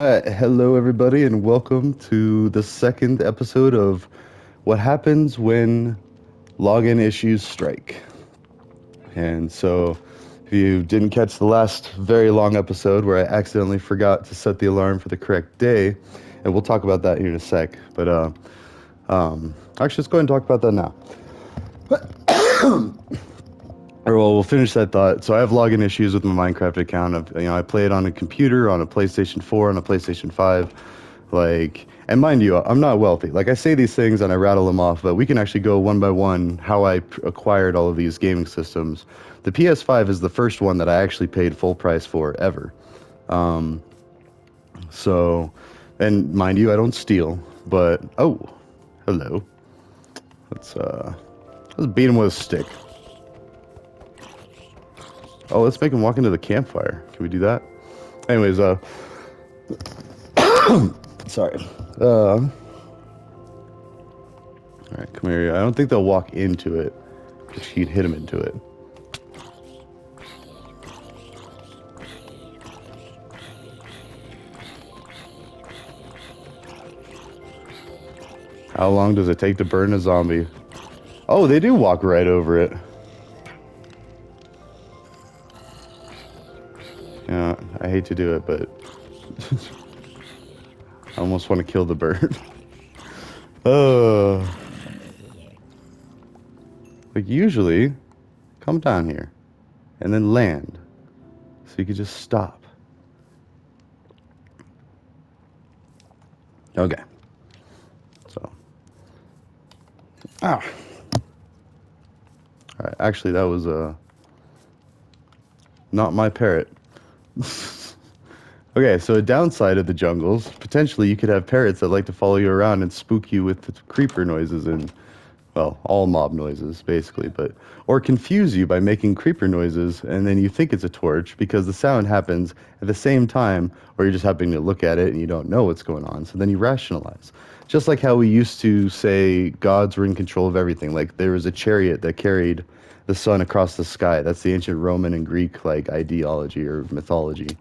Hello, everybody, and welcome to the second episode of What Happens When Login Issues Strike. And so, if you didn't catch the last very long episode where I accidentally forgot to set the alarm for the correct day, and we'll talk about that here in a sec. But actually, let's go ahead and talk about that now. Or well, we'll finish that thought. So I have login issues with my Minecraft account. I play it on a computer, on a PlayStation 4, on a PlayStation 5. And mind you, I'm not wealthy. Like, I say these things and I rattle them off, but we can actually go one by one how I acquired all of these gaming systems. The PS5 is the first one that I actually paid full price for ever. Um, so, and mind you, I don't steal, but oh, hello. Let's beat him with a stick. Oh, let's make him walk into the campfire. Can we do that? Anyways, sorry. All right, come here. I don't think they'll walk into it. She'd hit him into it. How long does it take to burn a zombie? Oh, they do walk right over it. Yeah, I hate to do it, but I almost want to kill the bird. uh, like usually, come down here and then land, so you could just stop. Okay. So, ah. All right. Actually, that was not my parrot. Okay, so a downside of the jungles, potentially you could have parrots that like to follow you around and spook you with the creeper noises and, well, all mob noises, basically, or confuse you by making creeper noises, and then you think it's a torch because the sound happens at the same time, or you're just happening to look at it and you don't know what's going on, so then you rationalize. Just like how we used to say gods were in control of everything, like there was a chariot that carried the sun across the sky. That's the ancient Roman and Greek, like, ideology or mythology.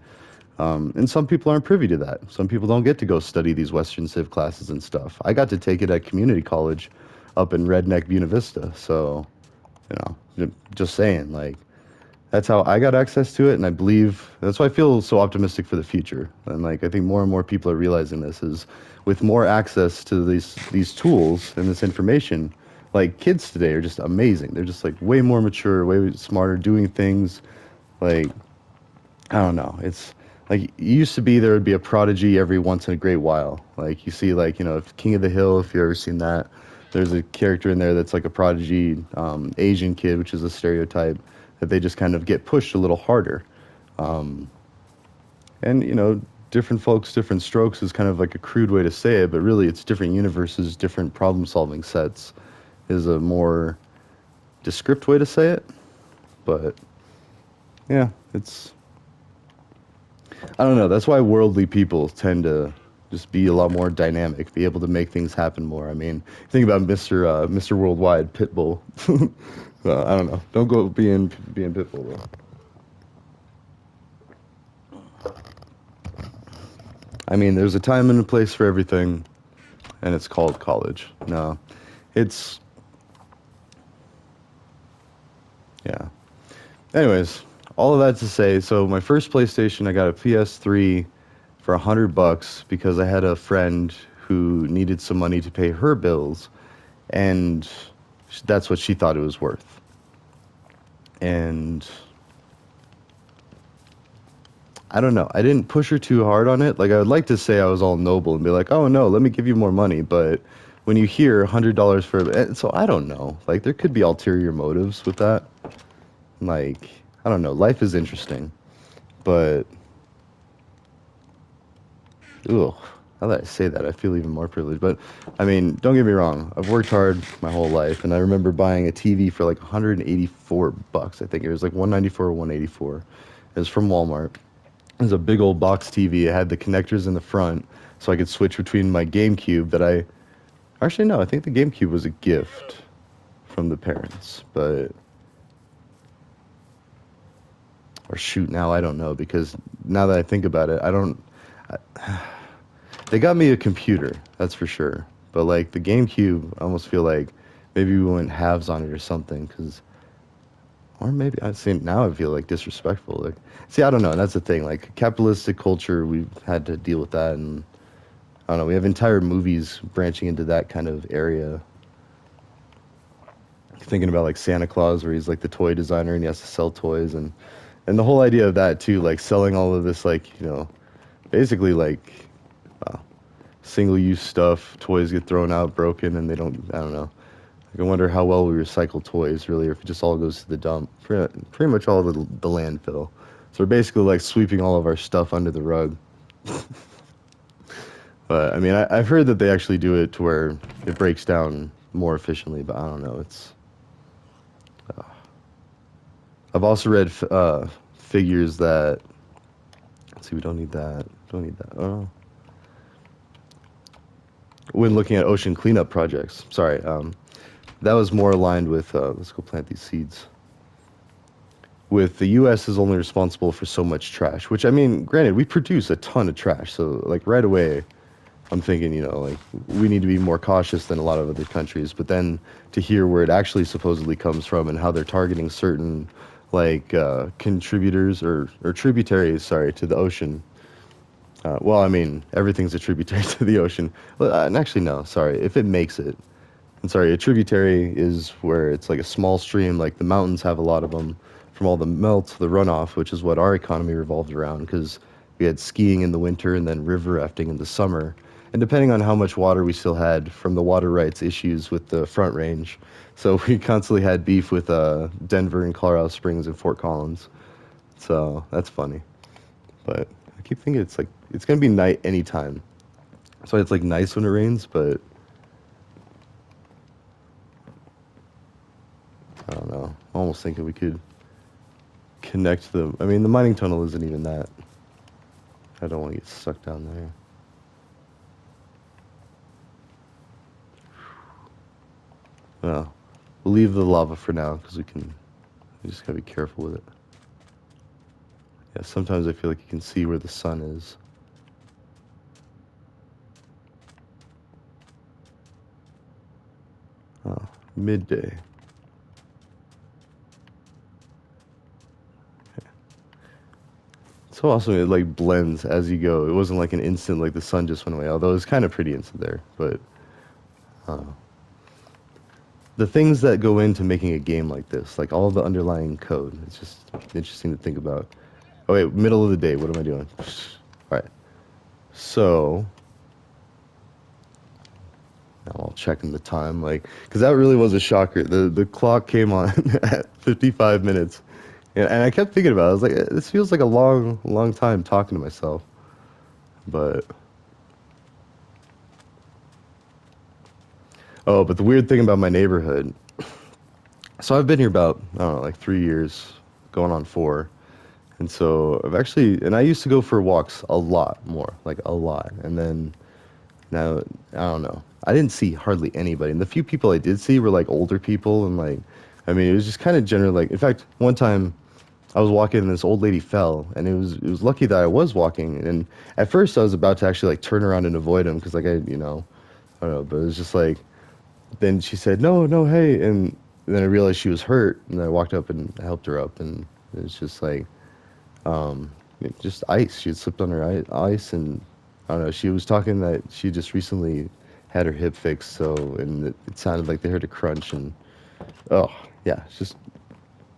And some people aren't privy to that. Some people don't get to go study these Western Civ classes and stuff. I got to take it at community college up in Redneck Buena Vista. So, just saying, like, that's how I got access to it. And I believe that's why I feel so optimistic for the future. And like, I think more and more people are realizing this is with more access to these tools and this information, like kids today are just amazing. They're just like way more mature, way smarter, doing things like, I don't know. It's like it used to be there would be a prodigy every once in a great while. Like you see, like if King of the Hill, if you've ever seen that, there's a character in there that's like a prodigy Asian kid, which is a stereotype that they just kind of get pushed a little harder. Um, and different folks, different strokes is kind of like a crude way to say it, but really it's different universes, different problem-solving sets is a more descriptive way to say it. But yeah, it's I don't know. That's why worldly people tend to just be a lot more dynamic, be able to make things happen more. I mean, think about Mr. Worldwide Pitbull. I don't know. Don't go being Pitbull though. I mean, there's a time and a place for everything, and it's called college. No, it's yeah. Anyways, all of that to say, so my first PlayStation, I got a PS3 for $100 because I had a friend who needed some money to pay her bills, and that's what she thought it was worth. And I don't know. I didn't push her too hard on it. Like, I would like to say I was all noble and be like, oh no, let me give you more money. But when you hear $100 so I don't know. Like, there could be ulterior motives with that. Like, I don't know. Life is interesting, but ugh, now that I say that, I feel even more privileged. But I mean, don't get me wrong. I've worked hard my whole life, and I remember buying a TV for like 184 bucks. I think it was like 194 or 184. It was from Walmart. It was a big old box TV. It had the connectors in the front, so I could switch between my GameCube that I actually no, I think the GameCube was a gift from the parents, but or shoot, now I don't know because now that I think about it, They got me a computer, that's for sure. But like the GameCube, I almost feel like maybe we went halves on it or something. Cause, or maybe I see now I feel like disrespectful. Like, see, I don't know. That's the thing. Like capitalistic culture, we've had to deal with that, and I don't know. We have entire movies branching into that kind of area. Thinking about like Santa Claus, where he's like the toy designer and he has to sell toys, and the whole idea of that too, like selling all of this, like basically like single-use stuff. Toys get thrown out, broken, and they don't. I don't know. Like, I wonder how well we recycle toys, really, or if it just all goes to the dump. Pretty much all the landfill. So we're basically like sweeping all of our stuff under the rug. But I mean, I've heard that they actually do it to where it breaks down more efficiently. But I don't know. I've also read figures that. Let's see, we don't need that. Don't need that. Oh. When looking at ocean cleanup projects, sorry, that was more aligned with. Let's go plant these seeds. With the U.S. is only responsible for so much trash, which I mean, granted, we produce a ton of trash. So like right away, I'm thinking, like we need to be more cautious than a lot of other countries. But then to hear where it actually supposedly comes from and how they're targeting certain like contributors or tributaries, sorry, to the ocean. Well, I mean, everything's a tributary to the ocean. Well, and actually, no, sorry, if it makes it. And sorry, a tributary is where it's like a small stream, like the mountains have a lot of them from all the melt, the runoff, which is what our economy revolved around because we had skiing in the winter and then river rafting in the summer. And depending on how much water we still had from the water rights issues with the Front Range. So we constantly had beef with Denver and Colorado Springs and Fort Collins. So that's funny. But I keep thinking it's going to be night anytime. So it's like nice when it rains, but I don't know. I'm almost thinking we could connect them. I mean, the mining tunnel isn't even that. I don't want to get stuck down there. Well, we'll leave the lava for now because we just gotta be careful with it. Yeah, sometimes I feel like you can see where the sun is. Oh, midday. So awesome, it like blends as you go. It wasn't like an instant, like the sun just went away. Although it's kind of pretty instant there, but the things that go into making a game like this, like all the underlying code, it's just interesting to think about. Oh wait, middle of the day. What am I doing? All right. So now I'm all checking the time, like, because that really was a shocker. The clock came on at 55 minutes, and I kept thinking about it. I was like, this feels like a long time talking to myself. But but the weird thing about my neighborhood. So I've been here about I don't know, like 3 years, going on four. And so I've actually, and I used to go for walks a lot more, like a lot. And then now, I don't know. I didn't see hardly anybody. And the few people I did see were like older people. And like, I mean, it was just kind of general. Like, in fact, one time I was walking and this old lady fell. And it was lucky that I was walking. And at first I was about to actually like turn around and avoid him because like I don't know. But it was just like, then she said, no, no, hey. And then I realized she was hurt. And I walked up and helped her up. And it was just like, just ice. She had slipped on her ice, and I don't know. She was talking that she just recently had her hip fixed, so and it sounded like they heard a crunch, and oh yeah, it's just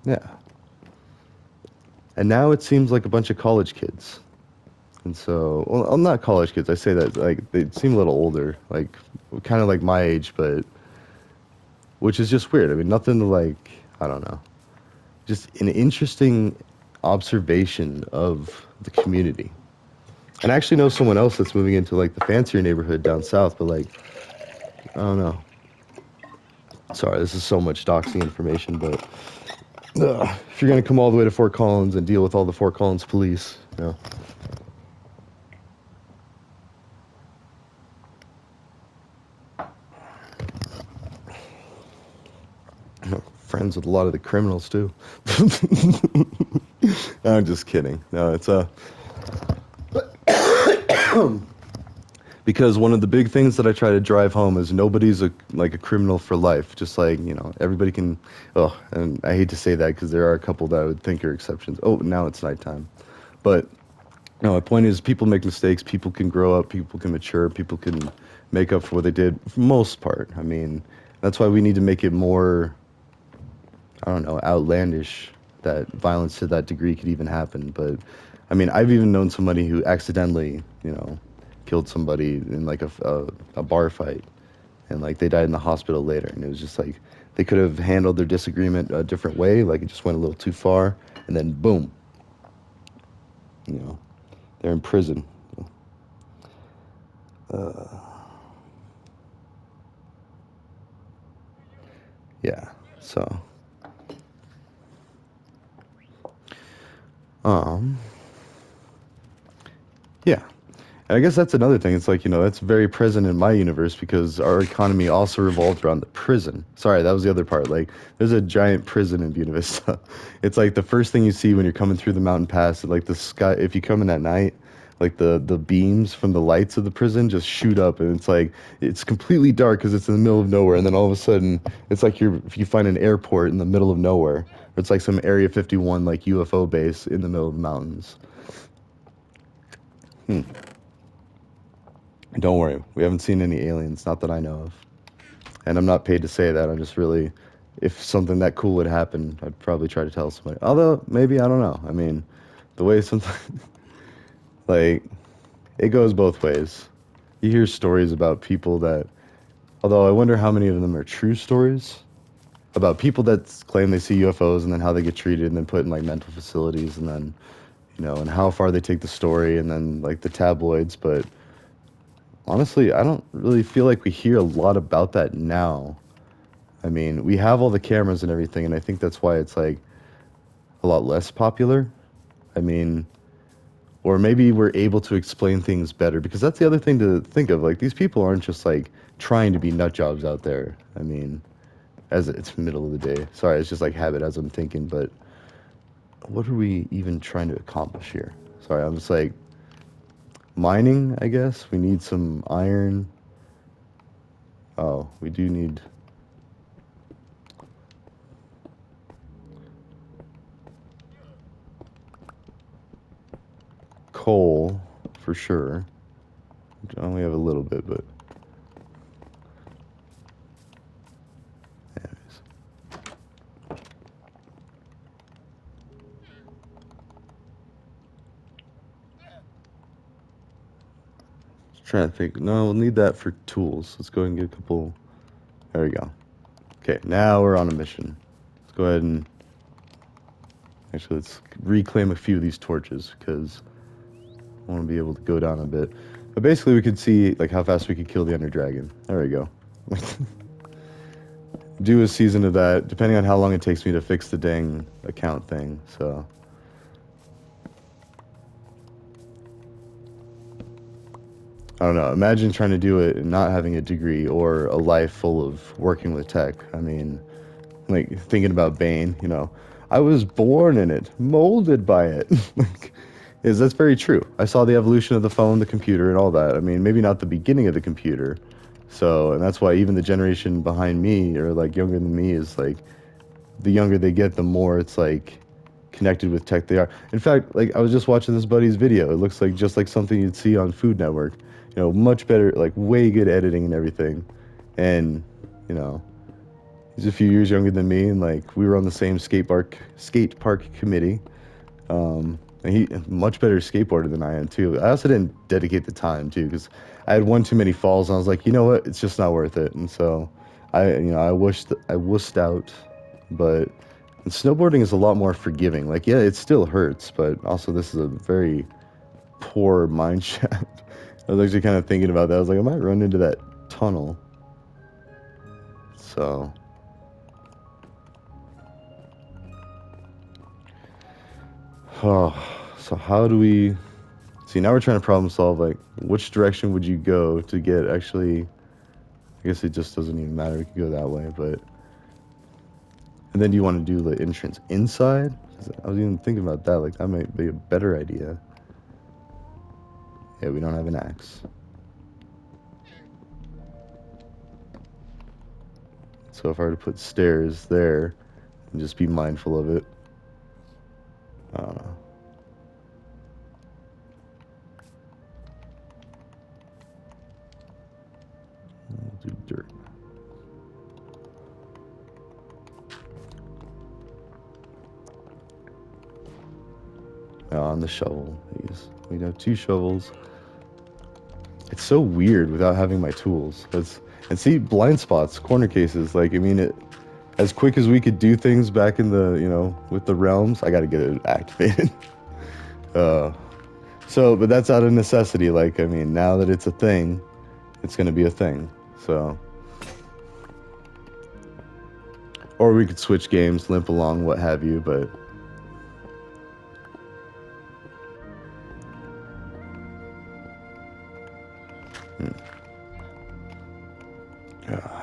yeah. And now it seems like a bunch of college kids, and so well, I'm not college kids. I say that like they seem a little older, like kind of like my age, but which is just weird. I mean, nothing to like. I don't know. Just an interesting observation of the community. And I actually know someone else that's moving into like the fancier neighborhood down south, but like I don't know. Sorry, this is so much doxing information, but if you're gonna come all the way to Fort Collins and deal with all the Fort Collins police, friends with a lot of the criminals too. I'm just kidding. No, it's Because one of the big things that I try to drive home is nobody's like a criminal for life. Just like, everybody can. Oh, and I hate to say that because there are a couple that I would think are exceptions. Oh, now it's nighttime. But no, my point is people make mistakes. People can grow up. People can mature. People can make up for what they did for the most part. I mean, that's why we need to make it more, I don't know, outlandish that violence to that degree could even happen. But I mean, I've even known somebody who accidentally, killed somebody in like a bar fight, and like they died in the hospital later. And it was just like they could have handled their disagreement a different way. Like it just went a little too far, and then boom, you know, they're in prison. Yeah. So, um, yeah. And I guess that's another thing. It's like, that's very present in my universe because our economy also revolved around the prison. Sorry, that was the other part. Like, there's a giant prison in Buena Vista. It's like the first thing you see when you're coming through the mountain pass, like the sky, if you come in at night, like the beams from the lights of the prison just shoot up, and it's like it's completely dark because it's in the middle of nowhere, and then all of a sudden it's like if you find an airport in the middle of nowhere. It's like some Area 51 like UFO base in the middle of the mountains. Hmm. Don't worry, we haven't seen any aliens, not that I know of. And I'm not paid to say that. I'm just really, if something that cool would happen, I'd probably try to tell somebody. Although, maybe, I don't know. I mean, the way something, like, it goes both ways. You hear stories about people that, although I wonder how many of them are true stories, about people that claim they see UFOs and then how they get treated and then put in, like, mental facilities and then, and how far they take the story and then, like, the tabloids. But honestly, I don't really feel like we hear a lot about that now. I mean, we have all the cameras and everything, and I think that's why it's like a lot less popular. I mean, or maybe we're able to explain things better because that's the other thing to think of. Like, these people aren't just like trying to be nut jobs out there. I mean, as it's middle of the day. Sorry, it's just like habit as I'm thinking, but what are we even trying to accomplish here? Sorry, I'm just like mining, I guess. We need some iron. Oh, we do need coal for sure. I only have a little bit, but anyways. Just trying to think. No, we'll need that for tools. Let's go ahead and get a couple. There we go. Okay, now we're on a mission. Let's go ahead and actually let's reclaim a few of these torches because I want to be able to go down a bit. But basically, we could see like how fast we could kill the Ender Dragon. There we go. Do a season of that, depending on how long it takes me to fix the dang account thing. So I don't know. Imagine trying to do it and not having a degree or a life full of working with tech. I mean, like thinking about Bane, I was born in it, molded by it. Like, that's very true. I saw the evolution of the phone, the computer, and all that. I mean, maybe not the beginning of the computer. So, and that's why even the generation behind me or like younger than me is like the younger they get, the more it's like connected with tech they are. In fact, like I was just watching this buddy's video. It looks like just like something you'd see on Food Network. Much better, like way good editing and everything. And, you know, he's a few years younger than me, and like we were on the same skate park committee. And he much better skateboarder than I am too. I also didn't dedicate the time too because I had one too many falls, and I was like, you know what, it's just not worth it. And so I wussed out, but snowboarding is a lot more forgiving. Like, yeah, it still hurts, but also this is a very poor mine shaft. I was actually kind of thinking about that. I was like, I might run into that tunnel. So, oh, so how do we see? Now we're trying to problem solve. Like, which direction would you go to get actually? I guess it just doesn't even matter. We could go that way, but and then do you want to do the entrance inside? 'Cause I was even thinking about that. Like, that might be a better idea. Yeah, we don't have an axe. So if I were to put stairs there, and just be mindful of it. I don't know. We'll do dirt. On the shovel. We have two shovels. It's so weird without having my tools. And see, blind spots, corner cases. Like, I mean, as quick as we could do things back in the, with the realms, I got to get it activated. uh, but that's out of necessity. Like, I mean, now that it's a thing, it's going to be a thing. So, or we could switch games, limp along, what have you. But hmm. Yeah.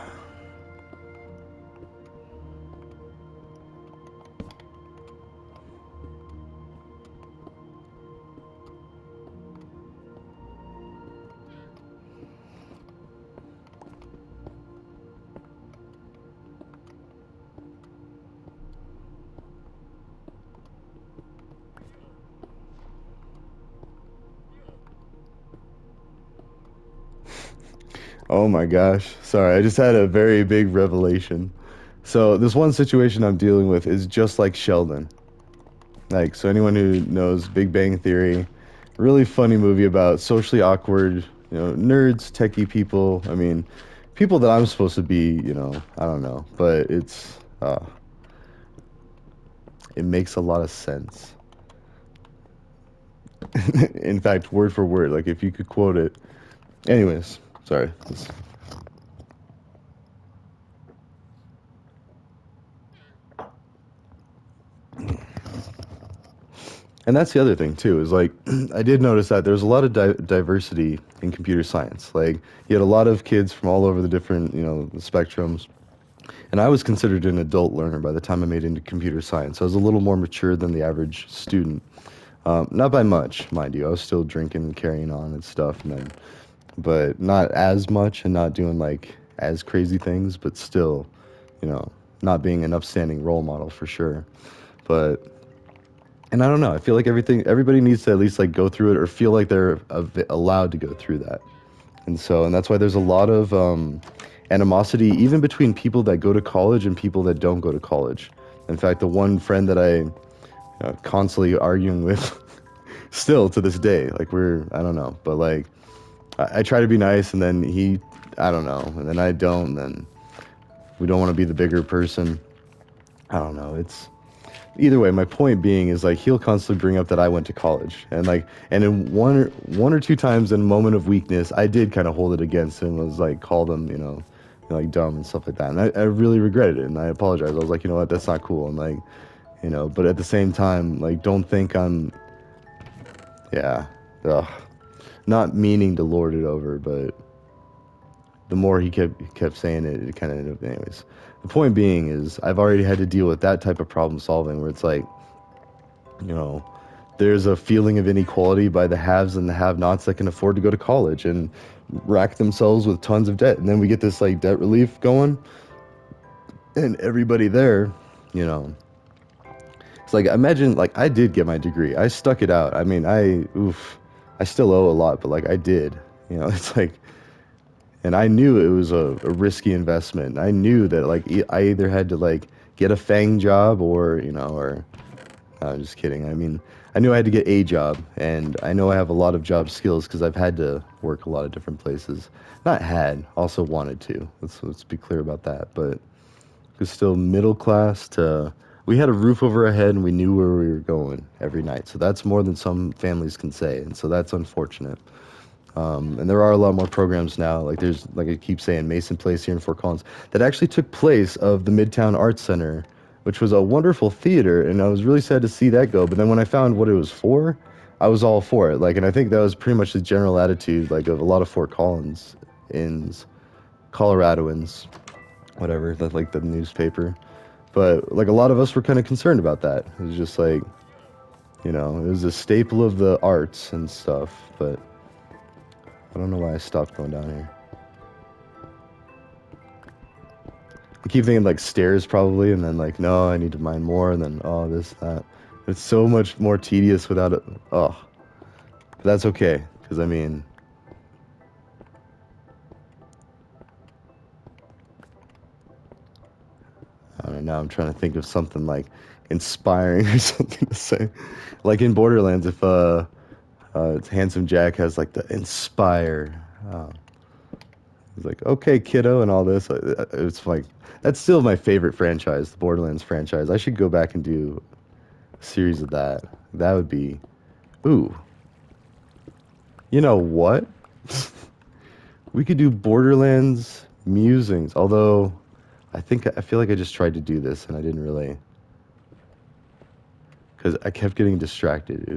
Oh my gosh. Sorry, I just had a very big revelation. So, this one situation I'm dealing with is just like Sheldon. Like, so anyone who knows Big Bang Theory, really funny movie about socially awkward, nerds, techie people. I mean, people that I'm supposed to be, I don't know, but it makes a lot of sense. In fact, word for word, like if you could quote it. Anyways, sorry. And that's the other thing too, is like I did notice that there's a lot of diversity in computer science. Like you had a lot of kids from all over the different, the spectrums. And I was considered an adult learner by the time I made it into computer science. I was a little more mature than the average student. Not by much, mind you. I was still drinking and carrying on and stuff, but not as much and not doing like as crazy things, but still, you know, not being an upstanding role model for sure. But and I don't know. I feel like everybody needs to at least like go through it or feel like they're allowed to go through that. And that's why there's a lot of animosity even between people that go to college and people that don't go to college. In fact, the one friend that I constantly arguing with still to this day, like I don't know, but like I try to be nice and then I don't know, and then I don't, and then we don't want to be the bigger person. I don't know. It's either way. My point being is like he'll constantly bring up that I went to college, and in one or two times in a moment of weakness, I did kind of hold it against him. Was like called him, like dumb and stuff like that, and I really regretted it, and I apologized. I was like, you know what, that's not cool, and like, but at the same time, like, don't think I'm, yeah, ugh, not meaning to lord it over, but the more he kept saying it, it kind of ended up, anyways. The point being is I've already had to deal with that type of problem solving where it's like, you know, there's a feeling of inequality by the haves and the have-nots that can afford to go to college and rack themselves with tons of debt. And then we get this like debt relief going, and everybody there, you know, it's like imagine like I did get my degree. I stuck it out. I mean, I still owe a lot, but like I did. It's like, and I knew it was a risky investment. I knew that like I either had to like get a FANG job or no, I'm just kidding. I mean, I knew I had to get a job, and I know I have a lot of job skills because I've had to work a lot of different places. Not had, also wanted to. Let's be clear about that. But it was still middle class to. We had a roof over our head, and we knew where we were going every night. So that's more than some families can say, and so that's unfortunate. And there are a lot more programs now. Like there's, like I keep saying, Mason Place here in Fort Collins that actually took place of the Midtown Arts Center, which was a wonderful theater. And I was really sad to see that go. But then when I found what it was for, I was all for it. Like, and I think that was pretty much the general attitude, like of a lot of Fort Collins ins, Coloradoans, whatever, that's like the newspaper. But like a lot of us were kind of concerned about that. It was just like, it was a staple of the arts and stuff. But I don't know why I stopped going down here. I keep thinking like stairs probably, and then like no, I need to mine more, and then oh this that. It's so much more tedious without it. Oh, but that's okay because I mean, I don't know. Now I'm trying to think of something like inspiring or something to say. Like in Borderlands, if Handsome Jack has like the inspire. Uh, he's like, okay, kiddo, and all this. It's like that's still my favorite franchise, the Borderlands franchise. I should go back and do a series of that. That would be, ooh, you know what? We could do Borderlands Musings. Although, I feel like I just tried to do this and I didn't really, because I kept getting distracted.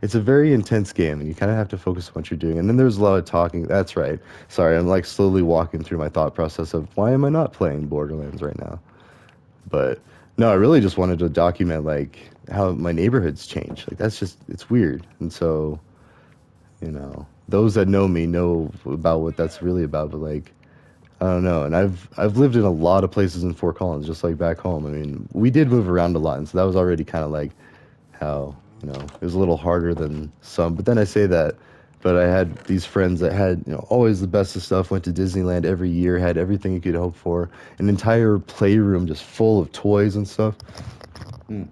It's a very intense game and you kind of have to focus on what you're doing. And then there's a lot of talking. That's right. Sorry, I'm like slowly walking through my thought process of why am I not playing Borderlands right now? But no, I really just wanted to document like how my neighborhood's changed. Like that's just it's weird. And so, those that know me know about what that's really about, but like I don't know. And I've lived in a lot of places in Fort Collins, just like back home. I mean, we did move around a lot, and so that was already kind of like how, it was a little harder than some. But then I say that, but I had these friends that had, always the best of stuff, went to Disneyland every year, had everything you could hope for, an entire playroom just full of toys and stuff. Mm.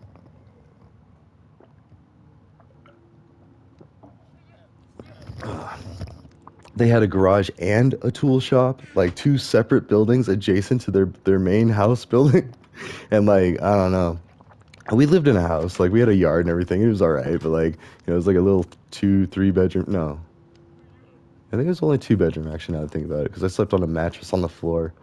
They had a garage and a tool shop, like two separate buildings adjacent to their main house building. And like, I don't know. We lived in a house, like we had a yard and everything. It was all right, but like, it was like a little 2, 3 bedroom. No, I think it was only 2 bedroom actually. Now that I think about it, because I slept on a mattress on the floor.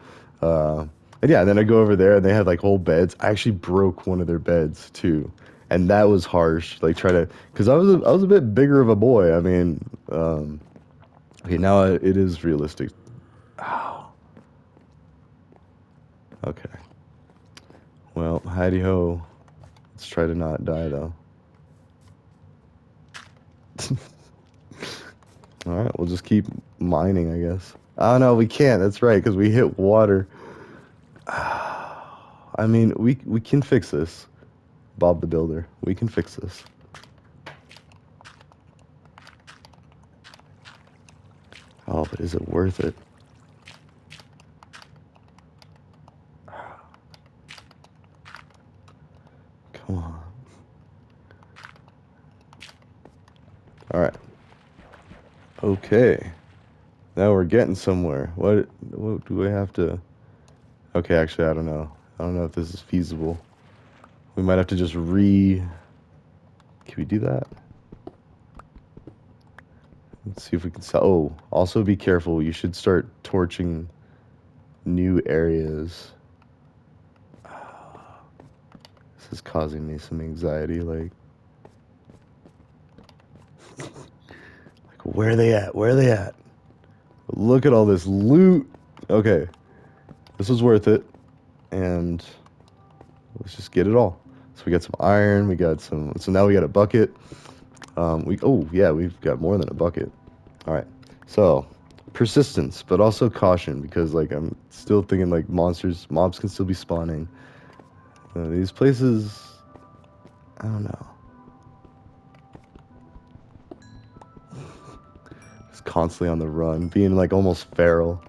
Uh, and yeah, then I go over there and they had like whole beds. I actually broke one of their beds too, and that was harsh. Like try to, because I was a bit bigger of a boy. I mean, okay, now it is realistic. Ow. Okay. Well, hidey ho. Let's try to not die though. All right, we'll just keep mining, I guess. Oh no, we can't. That's right, because we hit water. I mean, we can fix this, Bob the Builder. We can fix this. Oh, but is it worth it? Come on. All right. Okay. Now we're getting somewhere. What do I have to? Okay, actually, I don't know. I don't know if this is feasible. We might have to just Can we do that? Let's see if we can sell. Oh, also be careful. You should start torching new areas. This is causing me some anxiety. Like, where are they at? Where are they at? Look at all this loot. Okay, this was worth it. And let's just get it all. So we got some iron. We got some. So now we got a bucket. Oh yeah, we've got more than a bucket. All right. So persistence, but also caution because like I'm still thinking like mobs can still be spawning. These places, I don't know. Just constantly on the run, being like almost feral.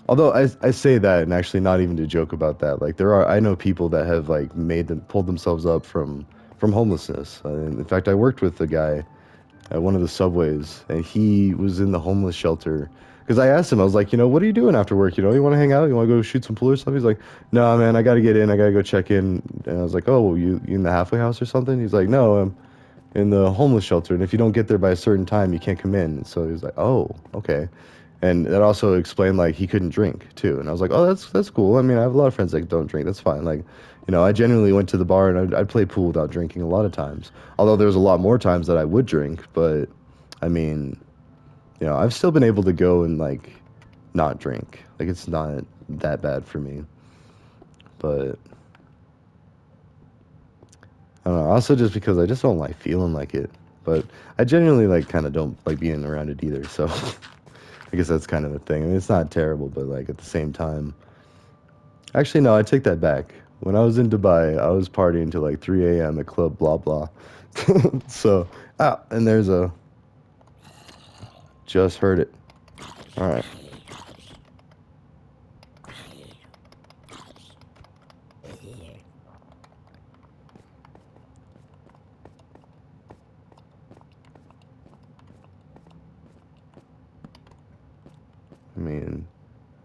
Although I say that and actually not even to joke about that. Like I know people that have like pulled themselves up from homelessness. And in fact, I worked with a guy at one of the subways, and he was in the homeless shelter. Because I asked him, I was like, what are you doing after work? You want to hang out? You want to go shoot some pool or something? He's like, no, man, I got to get in. I got to go check in. And I was like, oh, you in the halfway house or something? He's like, no, I'm in the homeless shelter. And if you don't get there by a certain time, you can't come in. So he was like, oh, okay. And that also explained like he couldn't drink too. And I was like, oh, that's cool. I mean, I have a lot of friends that don't drink. That's fine. Like, I genuinely went to the bar and I'd play pool without drinking a lot of times. Although there was a lot more times that I would drink, but I mean, I've still been able to go and like not drink. Like it's not that bad for me. But I don't know. Also just because I just don't like feeling like it. but I genuinely like kind of don't like being around it either. So I guess that's kind of a thing. I mean, it's not terrible, but like at the same time, actually no, I take that back. When I was in Dubai, I was partying till like 3 a.m. at club blah blah. So and there's a just heard it. All right.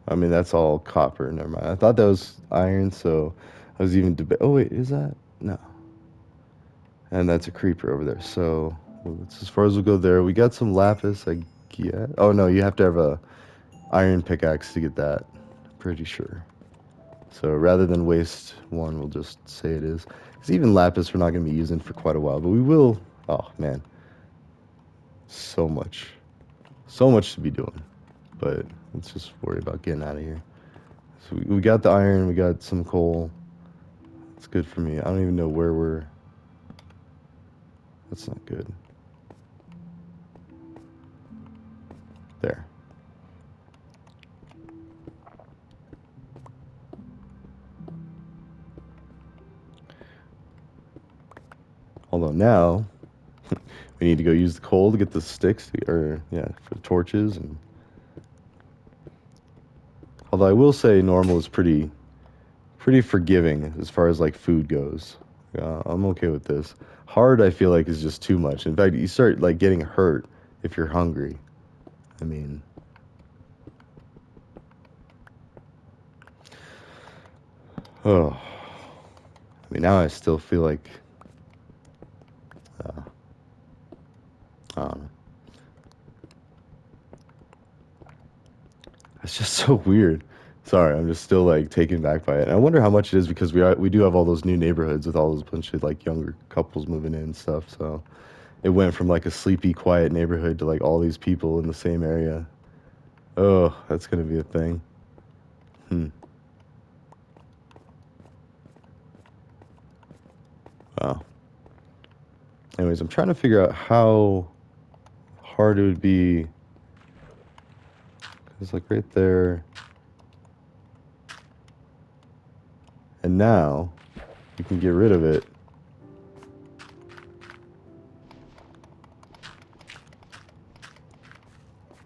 I mean, that's all copper. Never mind. I thought that was iron, so I was even debate. Oh wait, is that no? And that's a creeper over there. So that's as far as we'll go there. We got some lapis, I guess. Oh no, you have to have a iron pickaxe to get that. Pretty sure. So rather than waste one, we'll just say it is. Because even lapis, we're not going to be using for quite a while, but we will. Oh man, so much, so much to be doing. But let's just worry about getting out of here. So we got the iron, we got some coal. It's good for me. I don't even know where we're. That's not good. There. Although now we need to go use the coal to get the sticks, or yeah, for the torches. And although I will say normal is pretty forgiving as far as like food goes. I'm okay with this. Hard, I feel like, is just too much. In fact, you start like getting hurt if you're hungry. I mean, oh, I mean now I still feel like uh, I don't know. It's just so weird. Sorry, I'm just still like taken back by it. And I wonder how much it is because we do have all those new neighborhoods with all those bunch of like younger couples moving in and stuff. So it went from like a sleepy, quiet neighborhood to like all these people in the same area. Oh, that's gonna be a thing. Hmm. Wow. Anyways, I'm trying to figure out how hard it would be. It's like right there. And now you can get rid of it.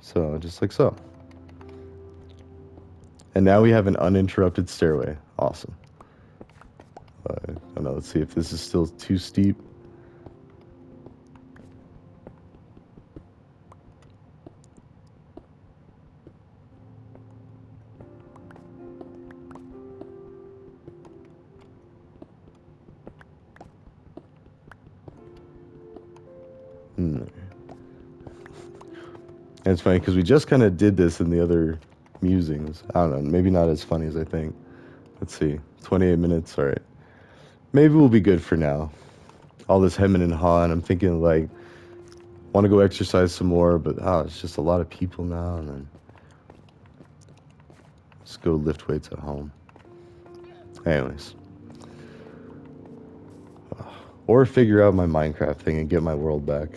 So just like so. And now we have an uninterrupted stairway. Awesome. I don't know. Let's see if this is still too steep. Hmm. And it's funny because we just kind of did this in the other musings. I don't know. Maybe not as funny as I think. Let's see. 28 minutes. All right. Maybe we'll be good for now. All this hemming and hawing. I'm thinking like, want to go exercise some more, but it's just a lot of people now. And then just go lift weights at home. Anyways. Or figure out my Minecraft thing and get my world back.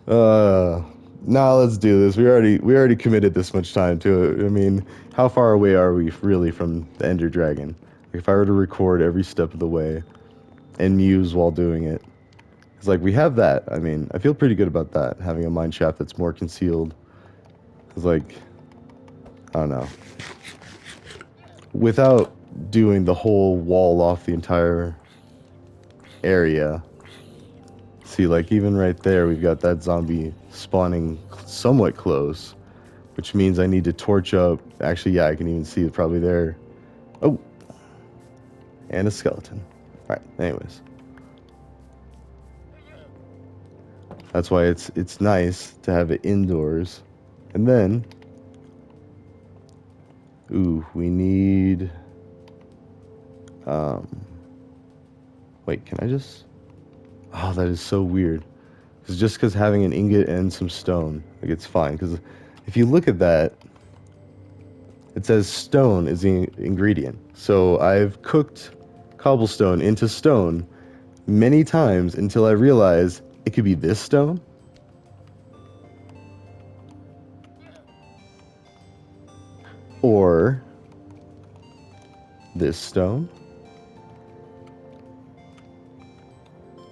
uh, Now let's do this. We already committed this much time to it. I mean, how far away are we really from the Ender Dragon? If I were to record every step of the way and muse while doing it, it's like we have that. I mean, I feel pretty good about that. Having a mine shaft that's more concealed. It's like, I don't know. Without doing the whole wall off the entire area. See, like even right there, we've got that zombie spawning somewhat close, which means I need to torch up. Actually, yeah, I can even see it probably there. Oh, and a skeleton. All right. Anyways, that's why it's nice to have it indoors. And then, ooh, we need. Um, Wait, can I just? Oh, that is so weird. Because just because having an ingot and some stone, like it's fine. Because if you look at that, it says stone is the ingredient. So I've cooked cobblestone into stone. many times until I realized it could be this stone or this stone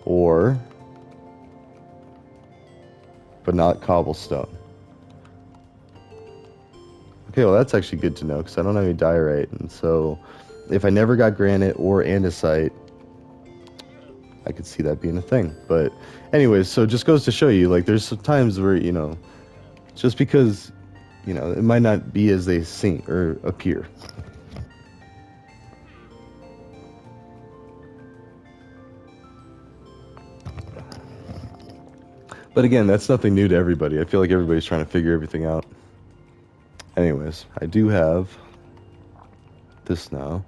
or, but not cobblestone. Okay, well that's actually good to know because I don't have any diorite, and so if I never got granite or andesite, I could see that being a thing. But anyways, so it just goes to show you, like, there's some times where, just because, it might not be as they seem or appear. But again, that's nothing new to everybody. I feel like everybody's trying to figure everything out. Anyways, I do have this now.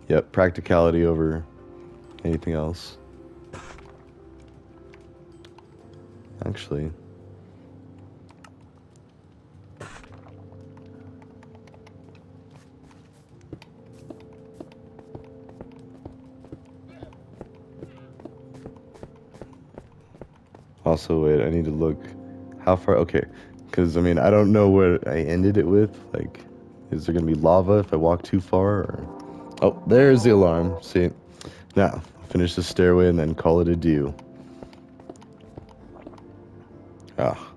Yep, practicality over anything else. Actually, also, wait, I need to look how far. Okay, because I mean, I don't know what I ended it with. Like, is there gonna be lava if I walk too far? Or... Oh, there's the alarm. See, now finish the stairway and then call it a due. Ah,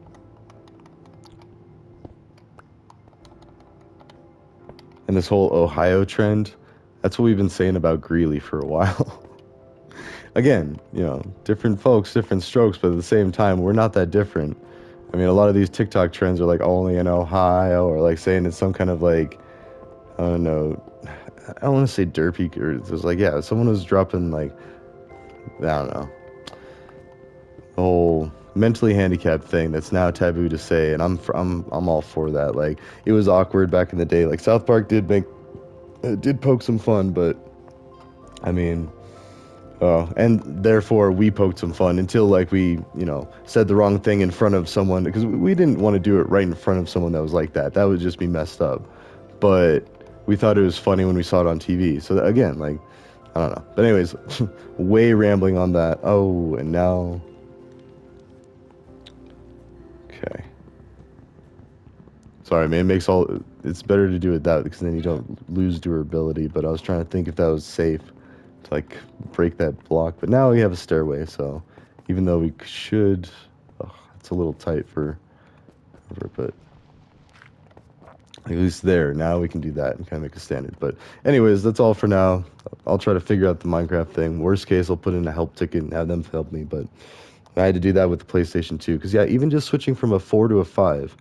and this whole Ohio trend, that's what we've been saying about Greeley for a while. Again, different folks, different strokes, but at the same time, we're not that different. I mean, a lot of these TikTok trends are like only in Ohio, or like saying it's some kind of like, I don't know, I don't want to say derpy, or it's like, yeah, someone was dropping like, I don't know, the whole mentally handicapped thing that's now taboo to say, and I'm all for that. Like, it was awkward back in the day. Like, South Park did poke some fun, but I mean, and therefore we poked some fun until like we, said the wrong thing in front of someone, because we didn't want to do it right in front of someone that was like that. That would just be messed up. But we thought it was funny when we saw it on TV. So that, again, like, I don't know. But anyways, way rambling on that. Oh, and now, okay. Sorry, man. It's better to do it that because then you don't lose durability. But I was trying to think if that was safe to like break that block. But now we have a stairway, so even though we should, it's a little tight but at least there. Now we can do that and kind of make a standard. But anyways, that's all for now. I'll try to figure out the Minecraft thing. Worst case, I'll put in a help ticket and have them help me. But I had to do that with the PlayStation 2 because yeah, even just switching from a 4 to a 5,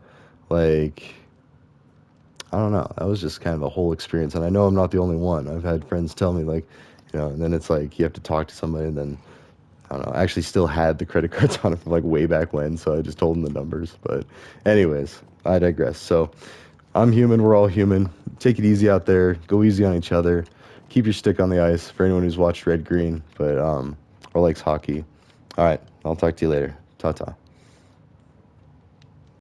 like, I don't know. That was just kind of a whole experience. And I know I'm not the only one. I've had friends tell me, like, and then it's like you have to talk to somebody, and then, I don't know. I actually still had the credit cards on it from like way back when, so I just told them the numbers. But, anyways, I digress. So, I'm human. We're all human. Take it easy out there. Go easy on each other. Keep your stick on the ice for anyone who's watched Red Green, but or likes hockey. All right. I'll talk to you later. Ta ta.